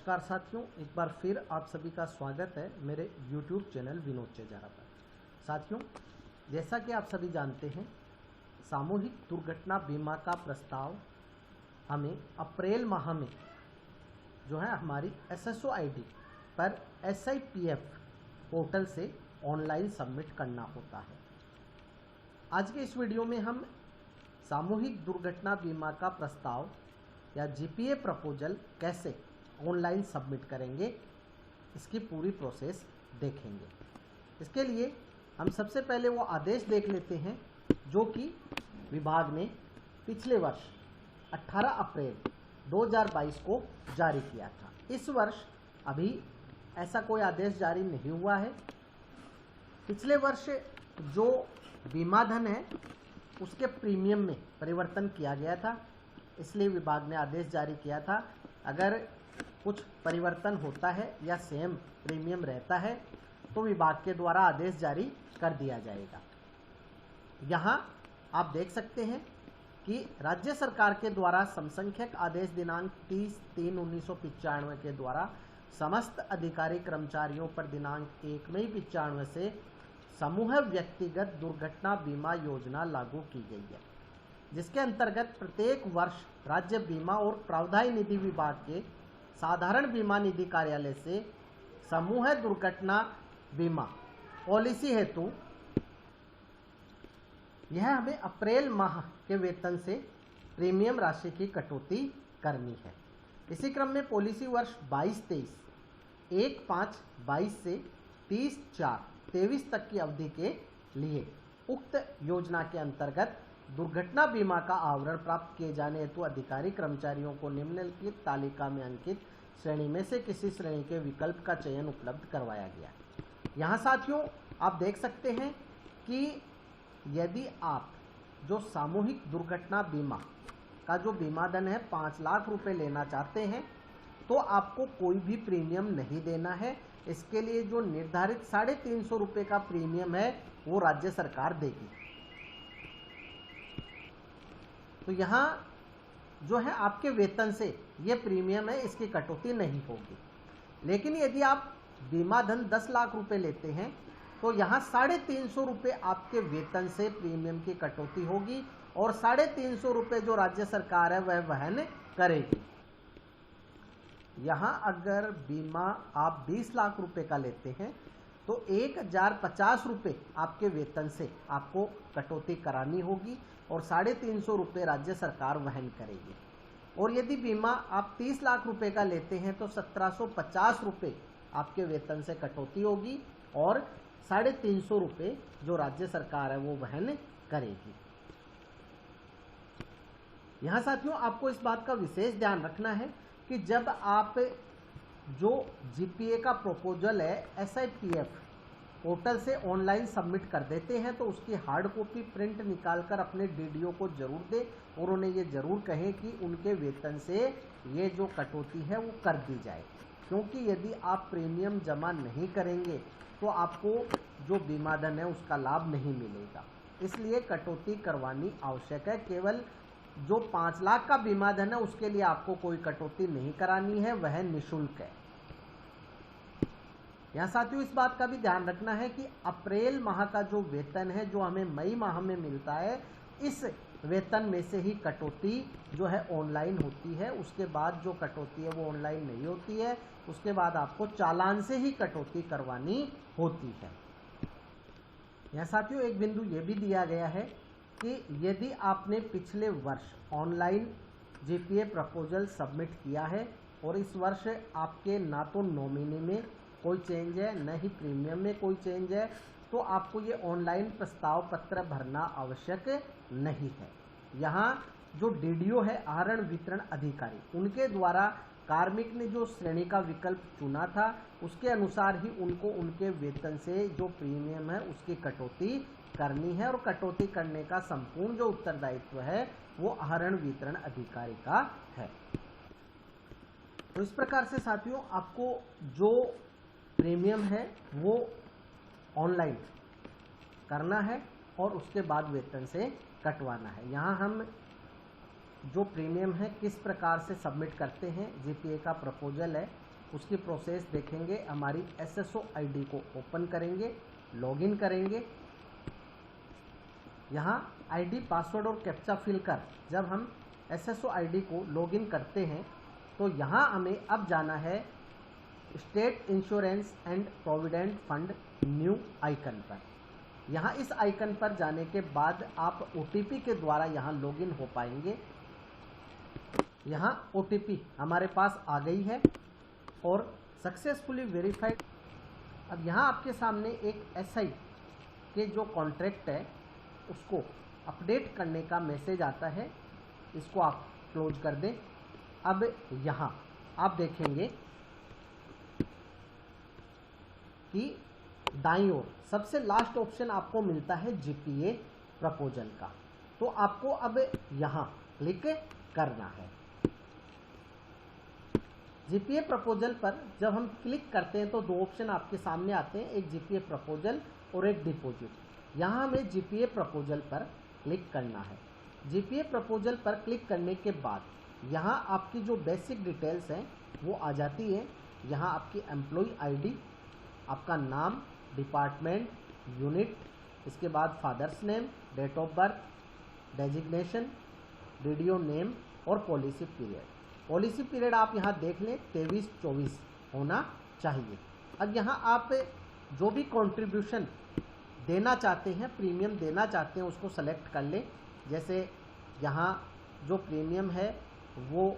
नमस्कार साथियों, एक बार फिर आप सभी का स्वागत है मेरे YouTube चैनल विनोद चेजारा पर। साथियों, जैसा कि आप सभी जानते हैं, सामूहिक दुर्घटना बीमा का प्रस्ताव हमें अप्रैल माह में जो है हमारी SSO ID पर SIPF पोर्टल से ऑनलाइन सबमिट करना होता है। आज के इस वीडियो में हम सामूहिक दुर्घटना बीमा का प्रस्ताव या GPA प्रपोजल कैसे ऑनलाइन सबमिट करेंगे, इसकी पूरी प्रोसेस देखेंगे। इसके लिए हम सबसे पहले वो आदेश देख लेते हैं जो कि विभाग ने पिछले वर्ष 18 अप्रैल 2022 को जारी किया था। इस वर्ष अभी ऐसा कोई आदेश जारी नहीं हुआ है। पिछले वर्ष जो बीमा धन है उसके प्रीमियम में परिवर्तन किया गया था, इसलिए विभाग ने आदेश जारी किया था। अगर कुछ परिवर्तन होता है या सेम प्रीमियम रहता है तो विभाग के द्वारा आदेश जारी कर दिया जाएगा। यहाँ आप देख सकते हैं कि राज्य सरकार के द्वारा समसंख्यक आदेश दिनांक 30/3/1995 के द्वारा समस्त अधिकारी कर्मचारियों पर दिनांक 1 मई 1995 से समूह व्यक्तिगत दुर्घटना बीमा योजना लागू की गई है, जिसके अंतर्गत प्रत्येक वर्ष राज्य बीमा और प्रावधान निधि विभाग के साधारण बीमा निधि कार्यालय से समूह दुर्घटना बीमा पॉलिसी हेतु यह हमें अप्रैल माह के वेतन से प्रीमियम राशि की कटौती करनी है। इसी क्रम में पॉलिसी वर्ष 22-23 1/5/22 से 30/4/23 तक की अवधि के लिए उक्त योजना के अंतर्गत दुर्घटना बीमा का आवरण प्राप्त किए जाने हेतु अधिकारी कर्मचारियों को निम्नलिखित तालिका में अंकित श्रेणी में से किसी श्रेणी के विकल्प का चयन उपलब्ध करवाया गया। यहाँ साथियों आप देख सकते हैं कि यदि आप जो सामूहिक दुर्घटना बीमा का जो बीमा धन है 5 लाख रुपए लेना चाहते हैं तो आपको कोई भी प्रीमियम नहीं देना है। इसके लिए जो निर्धारित 350 रुपये का प्रीमियम है वो राज्य सरकार देगी। तो यहाँ जो है आपके वेतन से ये प्रीमियम है, इसकी कटौती नहीं होगी। लेकिन यदि आप बीमा धन 10 लाख रुपए लेते हैं तो यहाँ 350 रुपये आपके वेतन से प्रीमियम की कटौती होगी और 350 रुपये जो राज्य सरकार है वह वहन करेगी। यहाँ अगर बीमा आप 20 लाख रुपए का लेते हैं तो 1050 रुपये आपके वेतन से आपको कटौती करानी होगी और 350 रुपये राज्य सरकार वहन करेगी। और यदि बीमा आप 30 लाख रुपए का लेते हैं तो 1750 रुपये आपके वेतन से कटौती होगी और 350 रुपये जो राज्य सरकार है वो वहन करेगी। यहाँ साथियों आपको इस बात का विशेष ध्यान रखना है कि जब आप जो GPA का प्रपोजल है SIPF पोर्टल से ऑनलाइन सबमिट कर देते हैं तो उसकी हार्ड कॉपी प्रिंट निकालकर अपने DDO को जरूर दें और उन्हें ये जरूर कहें कि उनके वेतन से ये जो कटौती है वो कर दी जाए, क्योंकि यदि आप प्रीमियम जमा नहीं करेंगे तो आपको जो बीमा धन है उसका लाभ नहीं मिलेगा। इसलिए कटौती करवानी आवश्यक है। केवल जो 5 लाख का बीमा धन है उसके लिए आपको कोई कटौती नहीं करानी है, वह निःशुल्क है। यहाँ साथियों इस बात का भी ध्यान रखना है कि अप्रैल माह का जो वेतन है जो हमें मई माह में मिलता है, इस वेतन में से ही कटौती जो है ऑनलाइन होती है। उसके बाद जो कटौती है वो ऑनलाइन नहीं होती है, उसके बाद आपको चालान से ही कटौती करवानी होती है। यहाँ साथियों एक बिंदु ये भी दिया गया है कि यदि आपने पिछले वर्ष ऑनलाइन GPA प्रपोजल सबमिट किया है और इस वर्ष आपके ना तो नॉमिनी में कोई चेंज है न ही प्रीमियम में कोई चेंज है तो आपको ये ऑनलाइन प्रस्ताव पत्र भरना आवश्यक नहीं है। यहाँ जो DDO है आहरण वितरण अधिकारी, उनके द्वारा कार्मिक ने जो श्रेणी का विकल्प चुना था उसके अनुसार ही उनको उनके वेतन से जो प्रीमियम है उसकी कटौती करनी है और कटौती करने का संपूर्ण जो उत्तरदायित्व है वो आहरण वितरण अधिकारी का है। तो इस प्रकार से साथियों आपको जो प्रीमियम है वो ऑनलाइन करना है और उसके बाद वेतन से कटवाना है। यहाँ हम जो प्रीमियम है किस प्रकार से सबमिट करते हैं, GPA का प्रपोजल है उसकी प्रोसेस देखेंगे। हमारी SSO ID को ओपन करेंगे, लॉगिन करेंगे। यहाँ ID, पासवर्ड और कैप्चा फिल कर जब हम SSO ID को लॉगिन करते हैं तो यहाँ हमें अब जाना है state insurance and provident fund new icon पर। यहाँ इस आइकन पर जाने के बाद आप OTP के द्वारा यहाँ लॉगिन हो पाएंगे। यहाँ OTP हमारे पास आ गई है और सक्सेसफुली वेरीफाइड। अब यहाँ आपके सामने एक SI के जो कॉन्ट्रैक्ट है उसको अपडेट करने का मैसेज आता है। इसको आप क्लोज कर दें। अब यहाँ आप देखेंगे कि दाईं ओर सबसे लास्ट ऑप्शन आपको मिलता है GPA प्रपोजल का। तो आपको अब यहाँ क्लिक करना है। GPA प्रपोजल पर जब हम क्लिक करते हैं तो दो ऑप्शन आपके सामने आते हैं, एक GPA प्रपोजल और एक डिपॉजिट। यहाँ हमें GPA प्रपोजल पर क्लिक करना है। GPA प्रपोजल पर क्लिक करने के बाद यहाँ आपकी जो बेसिक डिटेल्स हैं वो आ जाती है। यहाँ आपकी एम्प्लॉय ID, आपका नाम, डिपार्टमेंट, यूनिट, इसके बाद father's name, date of birth, designation, DDO name और पॉलिसी पीरियड। पॉलिसी पीरियड आप यहाँ देख लें 23-24 होना चाहिए। अब यहाँ आप जो भी कंट्रीब्यूशन देना चाहते हैं, प्रीमियम देना चाहते हैं, उसको सेलेक्ट कर लें। जैसे यहाँ जो प्रीमियम है वो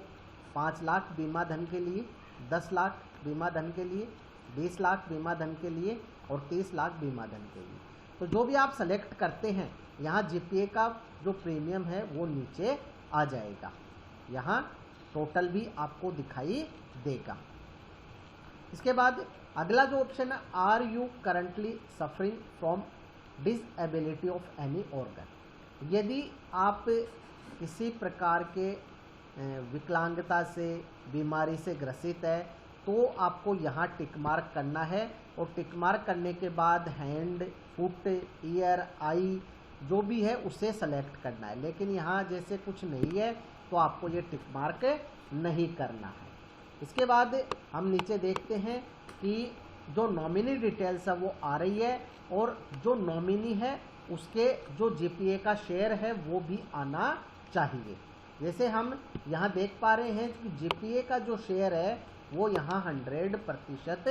5 लाख बीमा धन के लिए, 10 लाख बीमा धन के लिए, 20 लाख बीमा धन के लिए और 30 लाख बीमा धन के लिए। तो जो भी आप सेलेक्ट करते हैं यहाँ GPA का जो प्रीमियम है वो नीचे आ जाएगा। यहाँ टोटल भी आपको दिखाई देगा। इसके बाद अगला जो ऑप्शन है, are you currently suffering from disability of any organ. यदि आप किसी प्रकार के विकलांगता से, बीमारी से ग्रसित है तो आपको यहाँ टिक मार्क करना है और टिक मार्क करने के बाद हैंड, फुट, ईयर, आई जो भी है उसे सेलेक्ट करना है। लेकिन यहाँ जैसे कुछ नहीं है तो आपको ये टिक मार्क नहीं करना है। इसके बाद हम नीचे देखते हैं कि जो नॉमिनी डिटेल्स है वो आ रही है और जो नॉमिनी है उसके जो GPA का शेयर है वो भी आना चाहिए। जैसे हम यहाँ देख पा रहे हैं कि GPA का जो शेयर है वो यहाँ 100%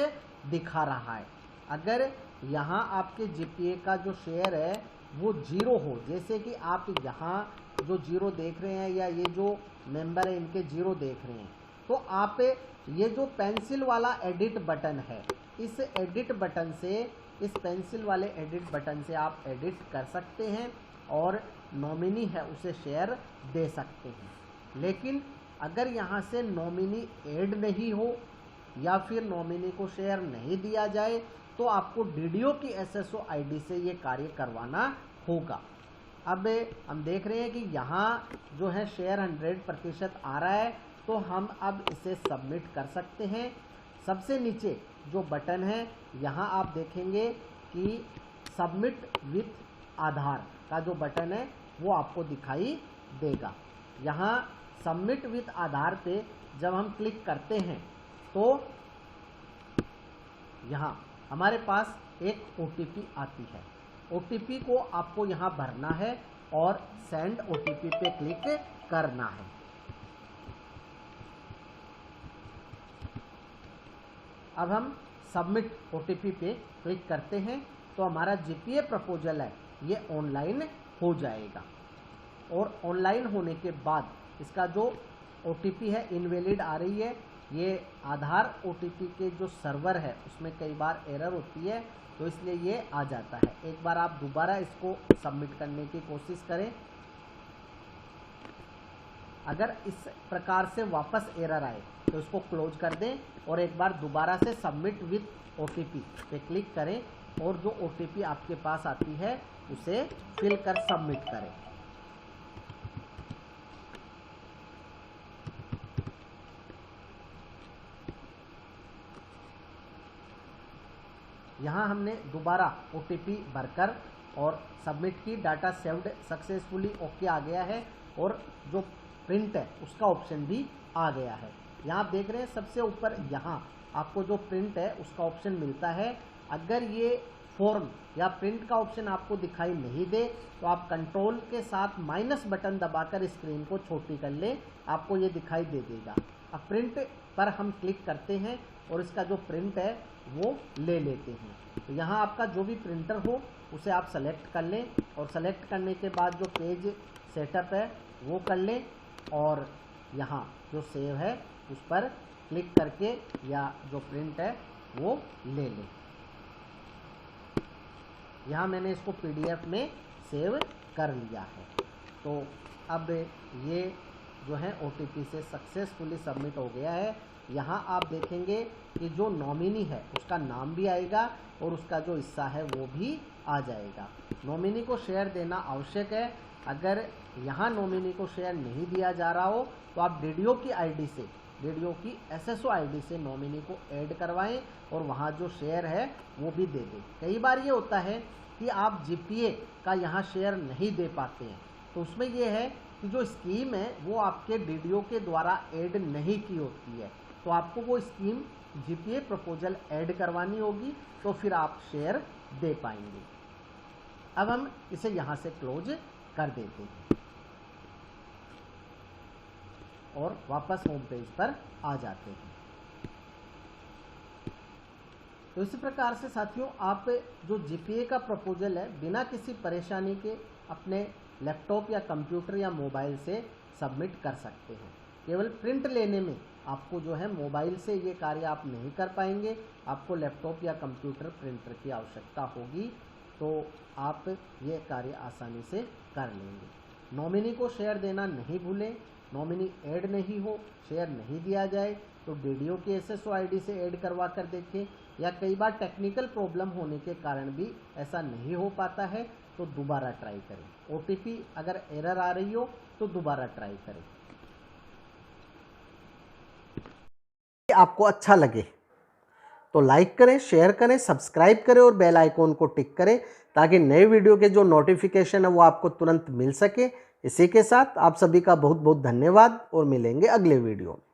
दिखा रहा है। अगर यहाँ आपके GPA का जो शेयर है वो 0 हो, जैसे कि आप यहाँ जो 0 देख रहे हैं या ये जो मेंबर है इनके 0 देख रहे हैं, तो आप ये जो पेंसिल वाला एडिट बटन है, इस एडिट बटन से, इस पेंसिल वाले एडिट बटन से आप एडिट कर सकते हैं और नॉमिनी है उसे शेयर दे सकते हैं। लेकिन अगर यहाँ से नॉमिनी ऐड नहीं हो या फिर नॉमिनी को शेयर नहीं दिया जाए तो आपको DDO की SSO ID से ये कार्य करवाना होगा। अब हम देख रहे हैं कि यहाँ जो है शेयर 100% आ रहा है, तो हम अब इसे सबमिट कर सकते हैं। सबसे नीचे जो बटन है यहाँ आप देखेंगे कि सबमिट विथ आधार का जो बटन है वो आपको दिखाई देगा। यहाँ सबमिट विथ आधार पे जब हम क्लिक करते हैं तो यहाँ हमारे पास एक OTP आती है। OTP को आपको यहाँ भरना है और सेंड OTP पे क्लिक करना है। अब हम सबमिट OTP पे क्लिक करते हैं तो हमारा GPA प्रपोजल है ये ऑनलाइन हो जाएगा और ऑनलाइन होने के बाद इसका जो OTP है इनवैलिड आ रही है। ये आधार OTP के जो सर्वर है उसमें कई बार एरर होती है तो इसलिए ये आ जाता है। एक बार आप दोबारा इसको सबमिट करने की कोशिश करें। अगर इस प्रकार से वापस एरर आए तो इसको क्लोज कर दें और एक बार दोबारा से सबमिट विथ OTP पे क्लिक करें और जो OTP आपके पास आती है उसे फिल कर सबमिट करें। यहाँ हमने दोबारा OTP भरकर और सबमिट की, डाटा सेव्ड सक्सेसफुली ओके आ गया है और जो प्रिंट है उसका ऑप्शन भी आ गया है। यहाँ आप देख रहे हैं सबसे ऊपर यहाँ आपको जो प्रिंट है उसका ऑप्शन मिलता है। अगर ये फॉर्म या प्रिंट का ऑप्शन आपको दिखाई नहीं दे तो आप कंट्रोल के साथ माइनस बटन दबाकर स्क्रीन को छोटी कर लें, आपको ये दिखाई दे देगा। अब प्रिंट पर हम क्लिक करते हैं और इसका जो प्रिंट है वो ले लेते हैं। तो यहाँ आपका जो भी प्रिंटर हो उसे आप सेलेक्ट कर लें और सेलेक्ट करने के बाद जो पेज सेटअप है वो कर लें और यहाँ जो सेव है उस पर क्लिक करके या जो प्रिंट है वो ले लें। यहाँ मैंने इसको PDF में सेव कर लिया है। तो अब ये जो है OTP से सक्सेसफुली सबमिट हो गया है। यहाँ आप देखेंगे कि जो नॉमिनी है उसका नाम भी आएगा और उसका जो हिस्सा है वो भी आ जाएगा। नॉमिनी को शेयर देना आवश्यक है। अगर यहाँ नॉमिनी को शेयर नहीं दिया जा रहा हो तो आप DDO की ID से, DDO की SSO ID से नॉमिनी को ऐड करवाएं और वहाँ जो शेयर है वो भी दे दें। कई बार ये होता है कि आप GPA का यहाँ शेयर नहीं दे पाते हैं, तो उसमें ये है कि जो स्कीम है वो आपके DDO के द्वारा ऐड नहीं की होती है, तो आपको वो स्कीम GPA प्रपोजल ऐड करवानी होगी, तो फिर आप शेयर दे पाएंगे। अब हम इसे यहाँ से क्लोज कर देते हैं और वापस होम पेज पर आ जाते हैं। तो इसी प्रकार से साथियों आप जो GPA का प्रपोजल है बिना किसी परेशानी के अपने लैपटॉप या कंप्यूटर या मोबाइल से सबमिट कर सकते हैं। केवल प्रिंट लेने में आपको जो है मोबाइल से ये कार्य आप नहीं कर पाएंगे, आपको लैपटॉप या कंप्यूटर प्रिंटर की आवश्यकता होगी, तो आप ये कार्य आसानी से कर लेंगे। नॉमिनी को शेयर देना नहीं भूलें। नॉमिनी ऐड नहीं हो, शेयर नहीं दिया जाए तो DDO की SSO ID से ऐड करवा कर देखें, या कई बार टेक्निकल प्रॉब्लम होने के कारण भी ऐसा नहीं हो पाता है तो दोबारा ट्राई करें। OTP अगर एरर आ रही हो तो दोबारा ट्राई करें। आपको अच्छा लगे तो लाइक करें, शेयर करें, सब्सक्राइब करें और बेल आइकॉन को टिक करें ताकि नए वीडियो के जो नोटिफिकेशन है वो आपको तुरंत मिल सके। इसी के साथ आप सभी का बहुत बहुत धन्यवाद और मिलेंगे अगले वीडियो में।